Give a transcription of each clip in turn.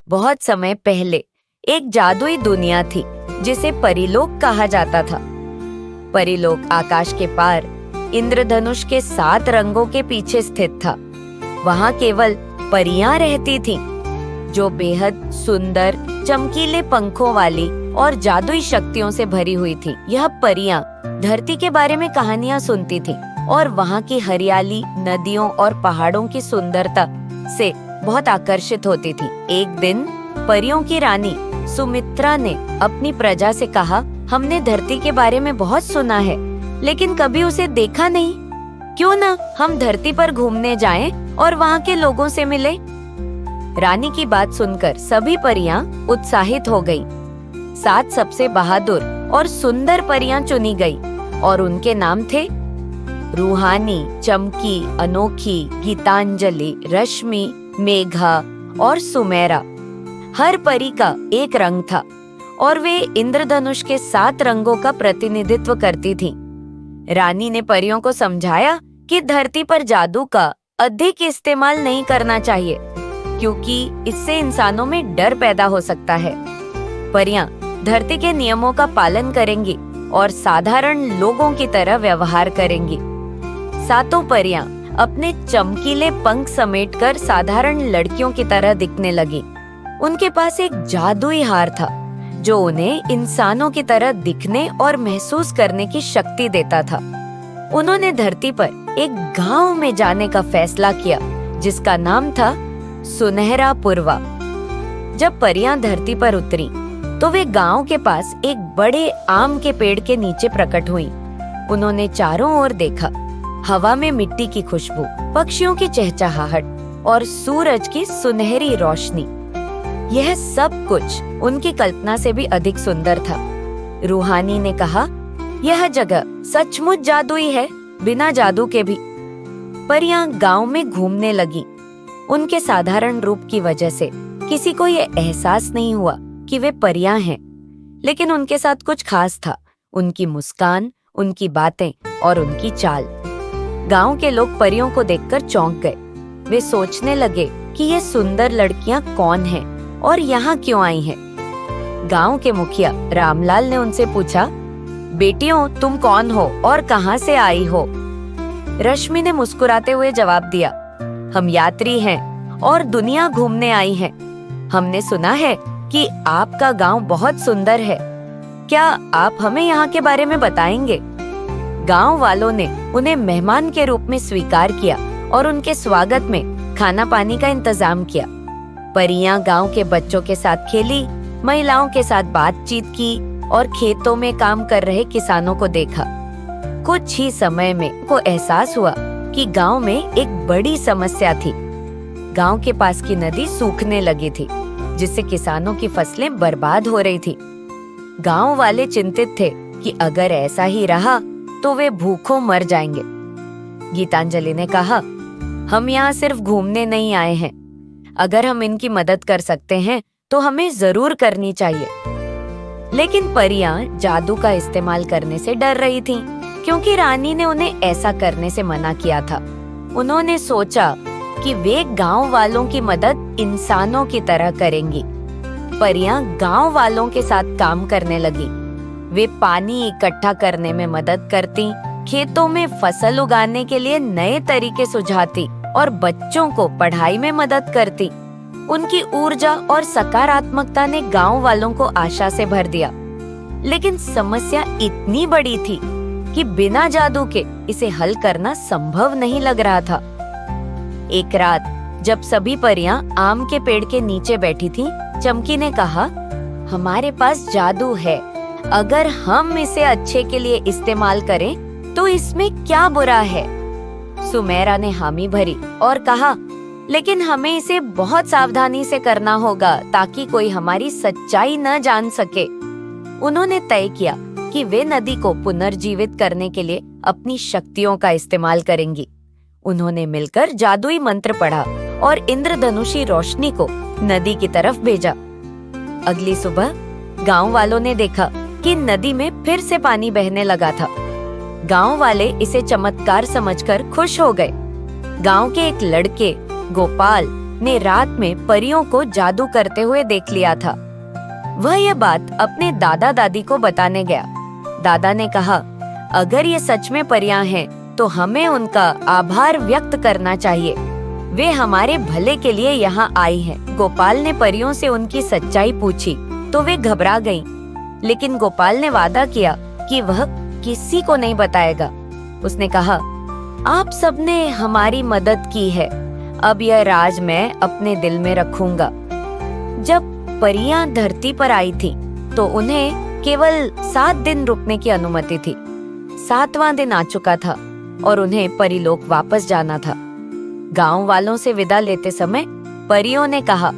बहुत समय पहले एक जादुई दुनिया थी जिसे परीलोक कहा जाता था। परीलोक आकाश के पार इंद्रधनुष के 7 रंगों के पीछे स्थित था। वहाँ केवल परियां रहती थीं, जो बेहद सुंदर, चमकीले पंखों वाली और जादुई शक्तियों से भरी हुई थीं। यह परियां धरती के बारे में कहानियां सुनती थीं और वहाँ की हरियाली, नदियों और पहाड़ों की सुंदरता से बहुत आकर्षित होती थी। एक दिन परियों की रानी सुमित्रा ने अपनी प्रजा से कहा, हमने धरती के बारे में बहुत सुना है, लेकिन कभी उसे देखा नहीं। क्यों ना हम धरती पर घूमने जाएं और वहाँ के लोगों से मिलें? रानी की बात सुनकर सभी परियां उत्साहित हो गईं। 7 सबसे बहादुर और सुंदर परियां चुनी गई और उनके नाम थे रूहानी, चमकी, अनोखी, गीतांजलि, रश्मि, मेघा और सुमेरा। हर परी का एक रंग था और वे इंद्रधनुष के 7 रंगों का प्रतिनिधित्व करती थीं। रानी ने परियों को समझाया कि धरती पर जादू का अधिक इस्तेमाल नहीं करना चाहिए, क्योंकि इससे इंसानों में डर पैदा हो सकता है। परियां धरती के नियमों का पालन करेंगी और साधारण लोगों की तरह व्यवहार करेंगी। 7 परियां अपने चमकीले पंख समेटकर साधारण लड़कियों की तरह दिखने लगी। उनके पास एक जादुई हार था जो उन्हें इंसानों की तरह दिखने और महसूस करने की शक्ति देता था। उन्होंने धरती पर एक गांव में जाने का फैसला किया जिसका नाम था सुनहरा पूर्वा। जब परियां धरती पर उतरी तो वे गांव के पास एक बड़े आम के पेड़ के नीचे प्रकट हुईं। उन्होंने चारों ओर देखा। हवा में मिट्टी की खुशबू, पक्षियों की चहचहाहट और सूरज की सुनहरी रोशनी, यह सब कुछ उनकी कल्पना से भी अधिक सुंदर था। रूहानी ने कहा, यह जगह सचमुच जादुई है, बिना जादू के भी। परियां गांव में घूमने लगी। उनके साधारण रूप की वजह से किसी को ये एहसास नहीं हुआ कि वे परियां हैं, लेकिन उनके साथ कुछ खास था। उनकी मुस्कान, उनकी बातें और उनकी चाल। गांव के लोग परियों को देखकर चौंक गए। वे सोचने लगे कि ये सुंदर लड़कियां कौन हैं और यहाँ क्यों आई हैं। गांव के मुखिया रामलाल ने उनसे पूछा, बेटियों, तुम कौन हो और कहाँ से आई हो? रश्मि ने मुस्कुराते हुए जवाब दिया, हम यात्री हैं और दुनिया घूमने आई हैं। हमने सुना है कि आपका गांव बहुत सुंदर है। क्या आप हमें यहाँ के बारे में बताएंगे? गांव वालों ने उन्हें मेहमान के रूप में स्वीकार किया और उनके स्वागत में खाना पानी का इंतजाम किया। परियां गांव के बच्चों के साथ खेली, महिलाओं के साथ बातचीत की और खेतों में काम कर रहे किसानों को देखा। कुछ ही समय में को एहसास हुआ कि गांव में एक बड़ी समस्या थी। गांव के पास की नदी सूखने लगी थी, जिससे किसानों की फसलें बर्बाद हो रही थी। गांव वाले चिंतित थे कि अगर ऐसा ही रहा तो वे भूखों मर जाएंगे। गीतांजलि ने कहा, हम यहाँ सिर्फ घूमने नहीं आए हैं। अगर हम इनकी मदद कर सकते हैं तो हमें जरूर करनी चाहिए। लेकिन परियां जादू का इस्तेमाल करने से डर रही थीं, क्योंकि रानी ने उन्हें ऐसा करने से मना किया था। उन्होंने सोचा कि वे गांव वालों की मदद इंसानों की तरह करेंगी। परियां गांव वालों के साथ काम करने लगी। वे पानी इकट्ठा करने में मदद करती, खेतों में फसल उगाने के लिए नए तरीके सुझाती और बच्चों को पढ़ाई में मदद करती। उनकी ऊर्जा और सकारात्मकता ने गांव वालों को आशा से भर दिया। लेकिन समस्या इतनी बड़ी थी कि बिना जादू के इसे हल करना संभव नहीं लग रहा था। एक रात जब सभी परियां आम के पेड़ के नीचे बैठी थीं, चमकी ने कहा, हमारे पास जादू है। अगर हम इसे अच्छे के लिए इस्तेमाल करें तो इसमें क्या बुरा है? सुमेरा ने हामी भरी और कहा, लेकिन हमें इसे बहुत सावधानी से करना होगा ताकि कोई हमारी सच्चाई न जान सके। उन्होंने तय किया कि वे नदी को पुनर्जीवित करने के लिए अपनी शक्तियों का इस्तेमाल करेंगी। उन्होंने मिलकर जादुई मंत्र पढ़ा और इंद्रधनुषी रोशनी को नदी की तरफ भेजा। अगली सुबह गांव वालों ने देखा कि नदी में फिर से पानी बहने लगा था। गांव वाले इसे चमत्कार समझकर खुश हो गए। गांव के एक लड़के गोपाल ने रात में परियों को जादू करते हुए देख लिया था। वह यह बात अपने दादा दादी को बताने गया। दादा ने कहा, अगर ये सच में परियां हैं, तो हमें उनका आभार व्यक्त करना चाहिए। वे हमारे भले के लिए यहाँ आई हैं। गोपाल ने परियों से उनकी सच्चाई पूछी तो वे घबरा गईं। लेकिन गोपाल ने वादा किया कि वह किसी को नहीं बताएगा। उसने कहा, आप सबने हमारी मदद की है, अब यह राज मैं अपने दिल में रखूंगा। जब परियां धरती पर आई थी तो उन्हें केवल 7 दिन रुकने की अनुमति थी। 7वां दिन आ चुका था और उन्हें परीलोक वापस जाना था। गांव वालों से विदा लेते समय परियों ने कहा,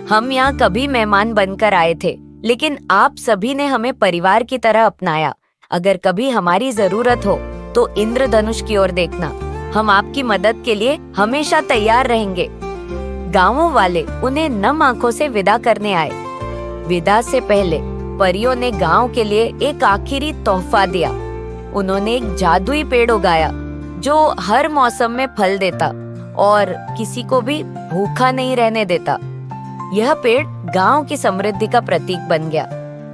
हम यहाँ कभी मेहमान बनकर आए थे, लेकिन आप सभी ने हमें परिवार की तरह अपनाया। अगर कभी हमारी जरूरत हो तो इंद्रधनुष की ओर देखना, हम आपकी मदद के लिए हमेशा तैयार रहेंगे। गांवों वाले उन्हें नम आंखों से विदा करने आए। विदा से पहले परियों ने गांव के लिए एक आखिरी तोहफा दिया। उन्होंने एक जादुई पेड़ उगाया जो हर मौसम में फल देता और किसी को भी भूखा नहीं रहने देता। यह पेड़ गांव की समृद्धि का प्रतीक बन गया।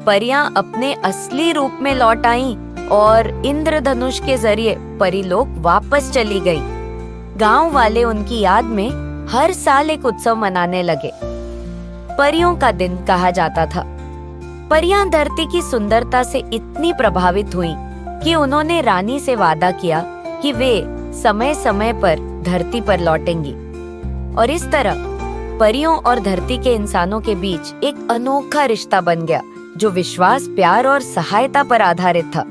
परियां अपने असली रूप में लौट आईं और इंद्रधनुष के जरिए परीलोक वापस चली गई। गांव वाले उनकी याद में हर साल एक उत्सव मनाने लगे। परियों का दिन कहा जाता था। परियां धरती की सुंदरता से इतनी प्रभावित हुईं कि उन्होंने रानी से वादा किया कि वे समय समय पर धरती पर लौटेंगी। और इस तरह परियों और धरती के इंसानों के बीच एक अनोखा रिश्ता बन गया जो विश्वास, प्यार और सहायता पर आधारित था।